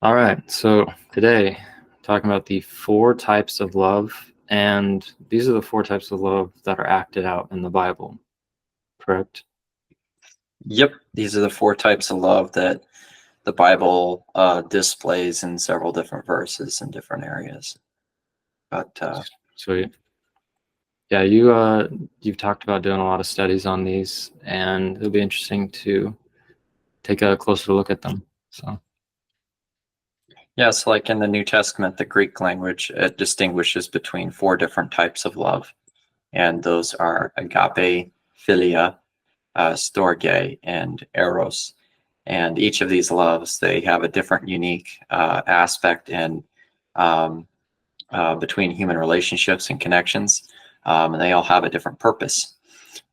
All right, so today talking about the four types of love, and these are the four types of love that are acted out in the Bible, correct? Yep, these are the four types of love that the Bible displays in several different verses in different areas. But Sweet. Yeah, you've talked about doing a lot of studies on these, and it'll be interesting to take a closer look at them. So, yes, like in the New Testament, the Greek language, it distinguishes between four different types of love, and those are agape, philia, storge, and eros. And each of these loves, they have a different unique aspect and um, between human relationships and connections, and they all have a different purpose.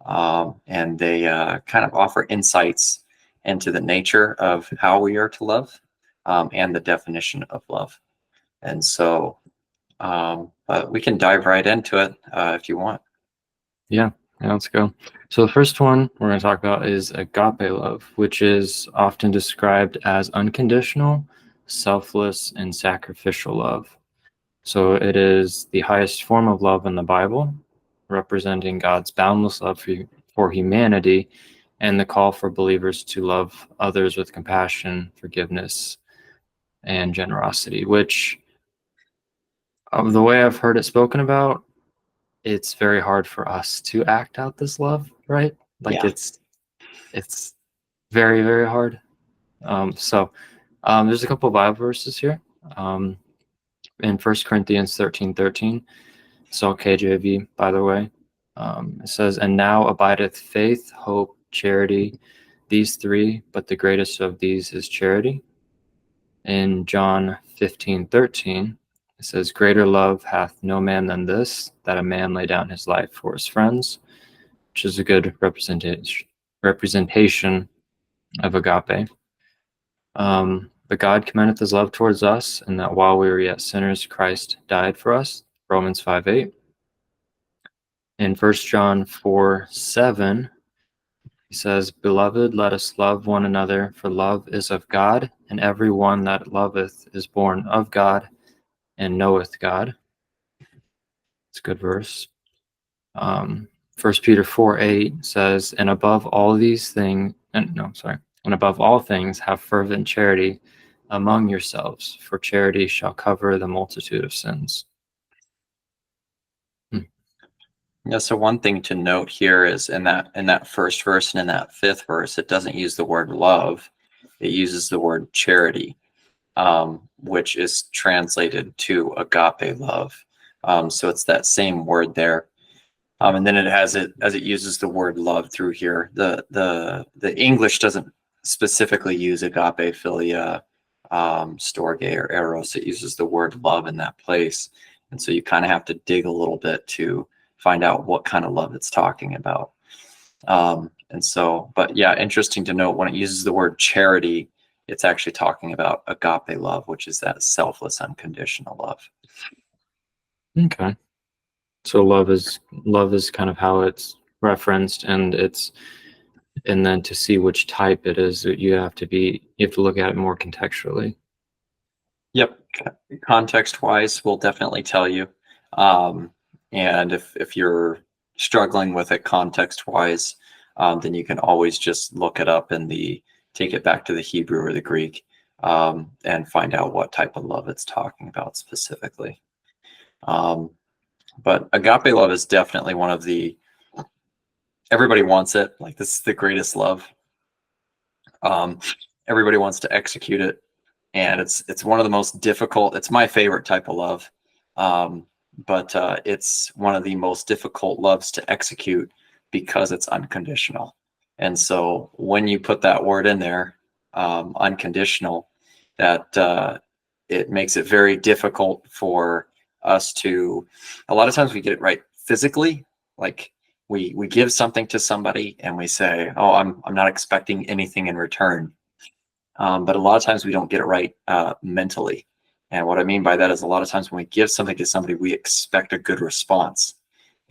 And they kind of offer insights into the nature of how we are to love and the definition of love. And so, but we can dive right into it if you want. yeah, let's go. So the first one we're going to talk about is agape love, which is often described as unconditional, selfless, and sacrificial love. So it is the highest form of love in the Bible, representing God's boundless love for humanity and the call for believers to love others with compassion, forgiveness, and generosity, which, the way I've heard it spoken about, it's very hard for us to act out this love, right? Like Yeah. it's very, very hard. There's a couple of Bible verses here. In 1 Corinthians 13:13, so KJV, by the way. It says, "And now abideth faith, hope, charity, these three, but the greatest of these is charity." In John 15:13, it says, "Greater love hath no man than this, that a man lay down his life for his friends," which is a good representation of agape. But God commendeth his love towards us, and that while we were yet sinners, Christ died for us. Romans 5:8. In 1 John 4:7, he says, "Beloved, let us love one another, for love is of God, and every one that loveth is born of God and knoweth God." It's a good verse. 1 Peter 4:8 says, "And above all these things, and above all things, have fervent charity among yourselves, for charity shall cover the multitude of sins." Hmm. Yeah, so one thing to note here is in that first verse and in that fifth verse, it doesn't use the word love; it uses the word charity, which is translated to agape love. So it's that same word there. And then it has it as it uses the word love through here. The English doesn't specifically use agape, philia, storge, or eros. It uses the word love in that place, and so you kind of have to dig a little bit to find out what kind of love it's talking about. And so, but yeah, interesting to note when it uses the word charity, it's actually talking about agape love, which is that selfless, unconditional love. Okay. So love is kind of how it's referenced, and then to see which type it is, you have to look at it more contextually. Yep. Context wise, will definitely tell you. Um, and if you're struggling with it context wise, then you can always just look it up in take it back to the Hebrew or the Greek, and find out what type of love it's talking about specifically. Um, but agape love is definitely one of everybody wants it. Like, this is the greatest love. Um, Everybody wants to execute it, and it's one of the most difficult. It's my favorite type of love, but it's one of the most difficult loves to execute because it's unconditional. And so when you put that word in there, unconditional, that it makes it very difficult for us to. A lot of times we get it right physically, like we give something to somebody and we say, "Oh, I'm not expecting anything in return." But a lot of times we don't get it right mentally. And what I mean by that is a lot of times when we give something to somebody, we expect a good response.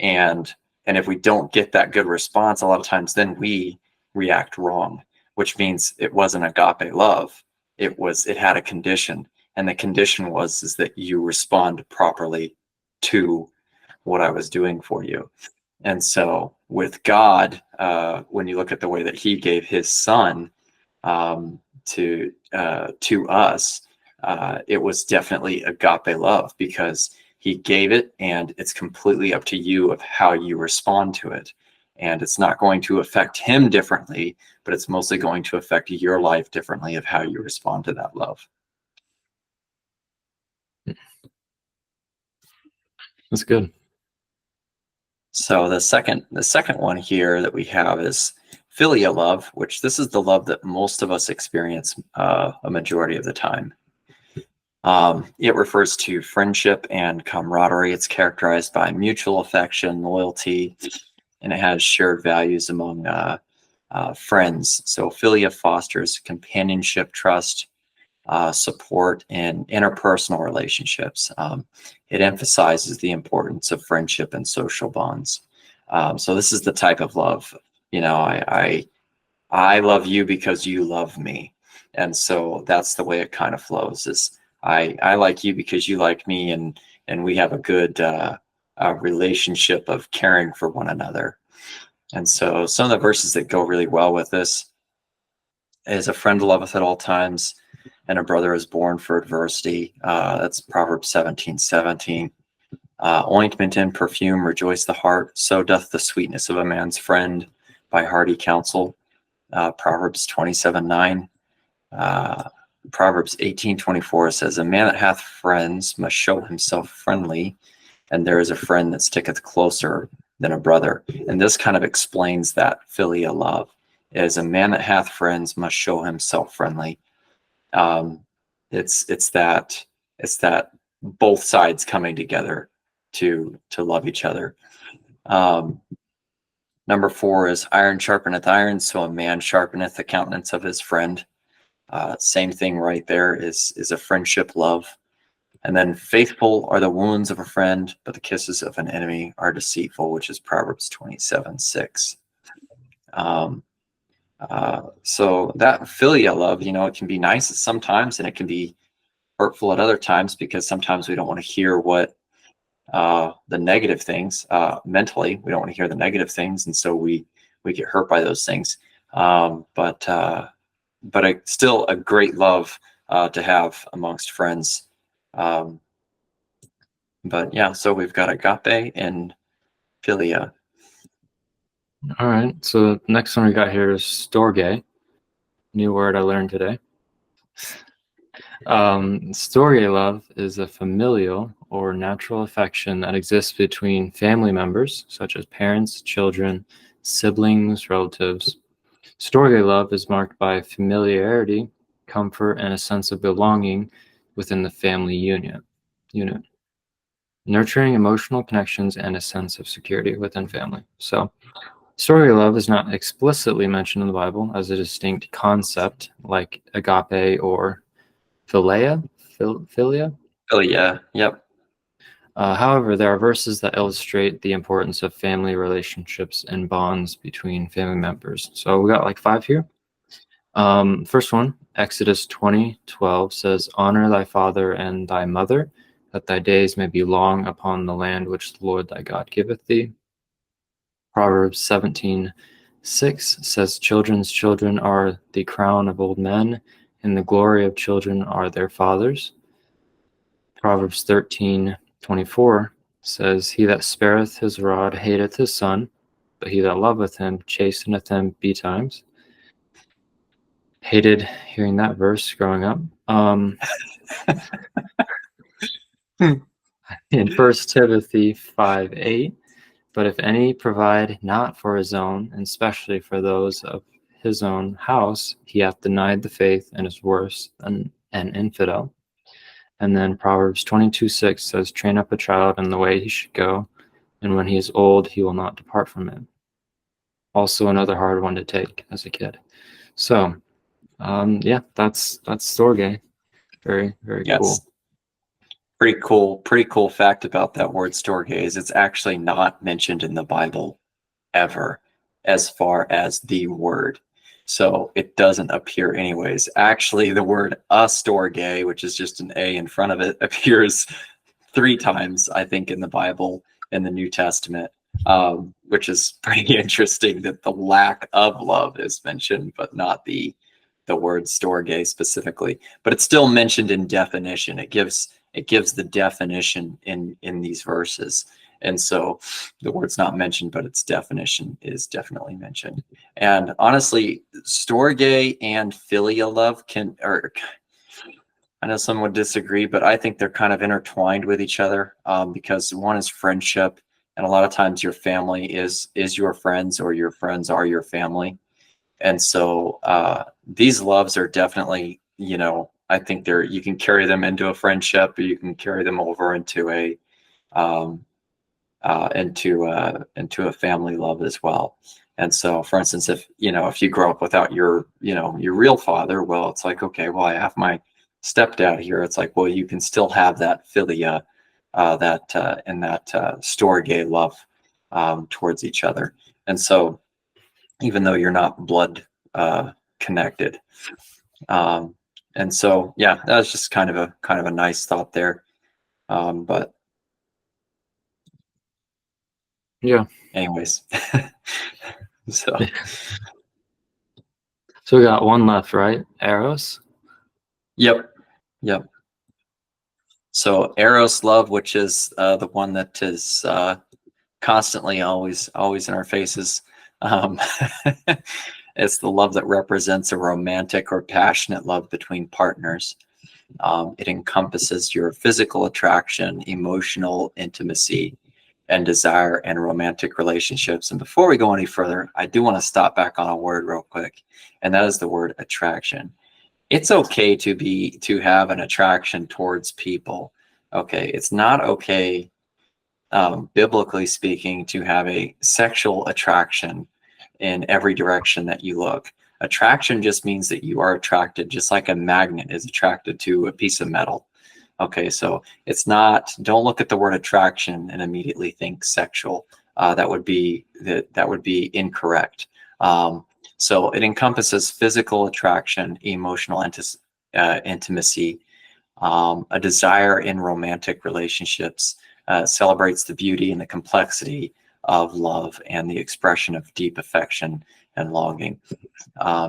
And and if we don't get that good response, a lot of times then we react wrong, which means it wasn't agape love. it had a condition, and the condition is that you respond properly to what I was doing for you. And so with God, when you look at the way that He gave His Son to us, it was definitely agape love, because He gave it, and it's completely up to you of how you respond to it. And it's not going to affect Him differently, but it's mostly going to affect your life differently of how you respond to that love. That's good. So the second one here that we have is philia love, which this is the love that most of us experience a majority of the time. It refers to friendship and camaraderie. It's characterized by mutual affection, loyalty, and it has shared values among friends. So philia fosters companionship, trust, support, and interpersonal relationships. It emphasizes the importance of friendship and social bonds. So this is the type of love, I love you because you love me. And so that's the way it kind of flows, is I like you because you like me, and we have a good relationship of caring for one another. And so some of the verses that go really well with this is, a friend loveth at all times, and a brother is born for adversity. That's Proverbs 17:17. Ointment and perfume rejoice the heart, so doth the sweetness of a man's friend by hearty counsel. Proverbs 27:9. Proverbs 18:24 says, a man that hath friends must show himself friendly, and there is a friend that sticketh closer than a brother. And this kind of explains that philia love, is a man that hath friends must show himself friendly. It's that both sides coming together to love each other. Number 4 is iron sharpeneth iron, so a man sharpeneth the countenance of his friend. Same thing right there, is a friendship love. And then faithful are the wounds of a friend, but the kisses of an enemy are deceitful, which is Proverbs 27:6. So that philia love, it can be nice at sometimes, and it can be hurtful at other times, because sometimes we don't want to hear what the negative things, mentally we don't want to hear the negative things, and so we get hurt by those things. But still a great love to have amongst friends. But yeah, so we've got agape and philia. All right. So the next one we got here is storge. New word I learned today. Storge love is a familial or natural affection that exists between family members, such as parents, children, siblings, relatives. Storge love is marked by familiarity, comfort, and a sense of belonging within the family unit, nurturing emotional connections and a sense of security within family. So storge love is not explicitly mentioned in the Bible as a distinct concept like agape or philia. Philia, yep. However, there are verses that illustrate the importance of family relationships and bonds between family members. So we got like 5 here. First one, Exodus 20:12 says, honor thy father and thy mother, that thy days may be long upon the land which the Lord thy God giveth thee. Proverbs 17:6 says, children's children are the crown of old men, and the glory of children are their fathers. Proverbs 13:24 says, he that spareth his rod hateth his son, but he that loveth him chasteneth him betimes. Hated hearing that verse growing up. In 1 Timothy 5:8, but if any provide not for his own, and especially for those of his own house, he hath denied the faith and is worse than an infidel. And then Proverbs 22:6 says, train up a child in the way he should go, and when he is old, he will not depart from it. Also another hard one to take as a kid. So, yeah, that's storge. Very, very cool. Pretty cool fact about that word storge is it's actually not mentioned in the Bible ever, as far as the word. So it doesn't appear anyways. Actually, the word astorge, which is just an A in front of it, appears 3 times, I think, in the Bible in the New Testament, which is pretty interesting that the lack of love is mentioned, but not the word storge specifically. But it's still mentioned in definition. It gives the definition in these verses. And so the word's not mentioned, but its definition is definitely mentioned. And honestly, storge and philia love I know some would disagree, but I think they're kind of intertwined with each other, because one is friendship, and a lot of times your family is your friends, or your friends are your family. And so these loves are definitely, I think you can carry them into a friendship, or you can carry them over into a into a family love as well. And so, for instance, if you grow up without your real father, well, it's like, okay, well, I have my stepdad here. It's like, well, you can still have that philia, that storge love towards each other. And so, even though you're not blood connected, and so, yeah, that was just kind of a nice thought there. But Yeah. anyways, so So we got one left, right? Eros. yep. So Eros love, which is the one that is constantly always in our faces. It's the love that represents a romantic or passionate love between partners. It encompasses your physical attraction, emotional intimacy, and desire and romantic relationships. And before we go any further, I do want to stop back on a word real quick, and that is the word attraction. It's okay to have an attraction towards people. Okay, it's not okay, biblically speaking, to have a sexual attraction in every direction that you look. Attraction just means that you are attracted, just like a magnet is attracted to a piece of metal. Okay, so it's not. Don't look at the word attraction and immediately think sexual. That would be incorrect. So it encompasses physical attraction, emotional intimacy, a desire in romantic relationships, celebrates the beauty and the complexity of love and the expression of deep affection and longing.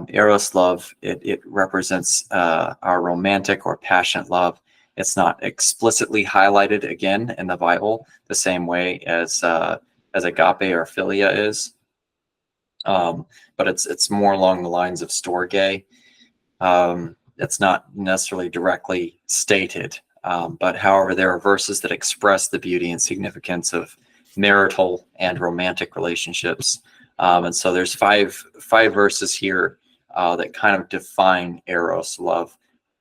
Eros love, it represents our romantic or passionate love. It's not explicitly highlighted again in the Bible the same way as agape or philia is, but it's more along the lines of storge. It's not necessarily directly stated, but however, there are verses that express the beauty and significance of marital and romantic relationships. And so there's five verses here that kind of define Eros love.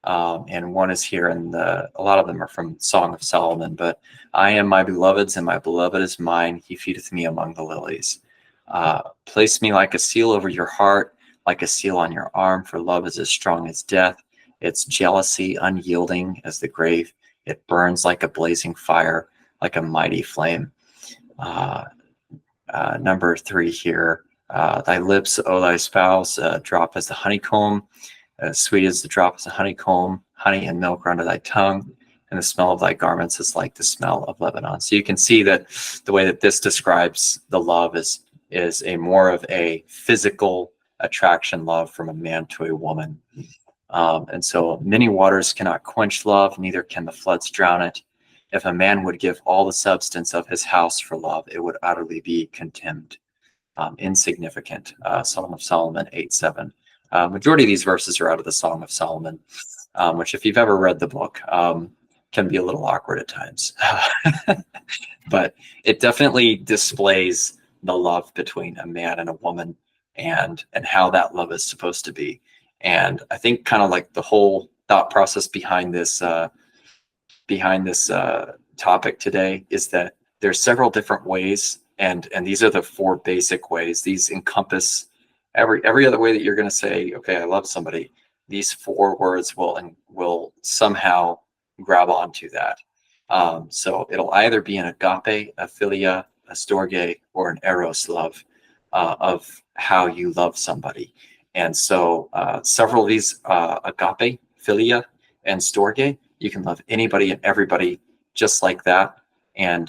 And one is here, and a lot of them are from Song of Solomon. But I am my beloved's, and my beloved is mine. He feedeth me among the lilies. Place me like a seal over your heart, like a seal on your arm, for love is as strong as death. Its jealousy unyielding as the grave. It burns like a blazing fire, like a mighty flame. Number 3 here. Thy lips, O thy spouse, drop as the honeycomb. Sweet as the drop as the honeycomb. Honey and milk are under thy tongue. And the smell of thy garments is like the smell of Lebanon. So you can see that the way that this describes the love is a more of a physical attraction love from a man to a woman. And so many waters cannot quench love, neither can the floods drown it. If a man would give all the substance of his house for love, it would utterly be contemned, insignificant. Song of Solomon 8:7. Majority of these verses are out of the Song of Solomon, which, if you've ever read the book, can be a little awkward at times. But it definitely displays the love between a man and a woman, and how that love is supposed to be. And I think kind of like the whole thought process behind this topic today is that there's several different ways, and these are the 4 basic ways. These encompass every other way that you're going to say, okay, I love somebody. These 4 words will somehow grab onto that. So it'll either be an agape, a philia, a storge, or an eros love of how you love somebody. And so several of these agape, philia, and storge, you can love anybody and everybody just like that, and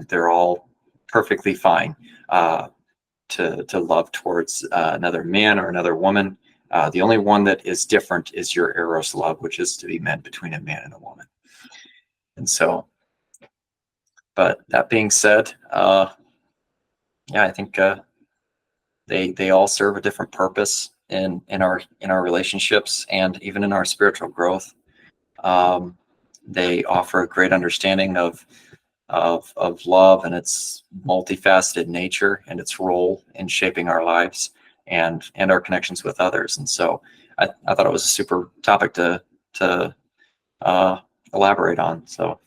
they're all perfectly fine to love towards another man or another woman. The only one that is different is your eros love, which is to be meant between a man and a woman. And so, but that being said, yeah, I think they all serve a different purpose in our relationships and even in our spiritual growth. They offer a great understanding of love and its multifaceted nature and its role in shaping our lives and our connections with others. And so I thought it was a super topic to elaborate on. So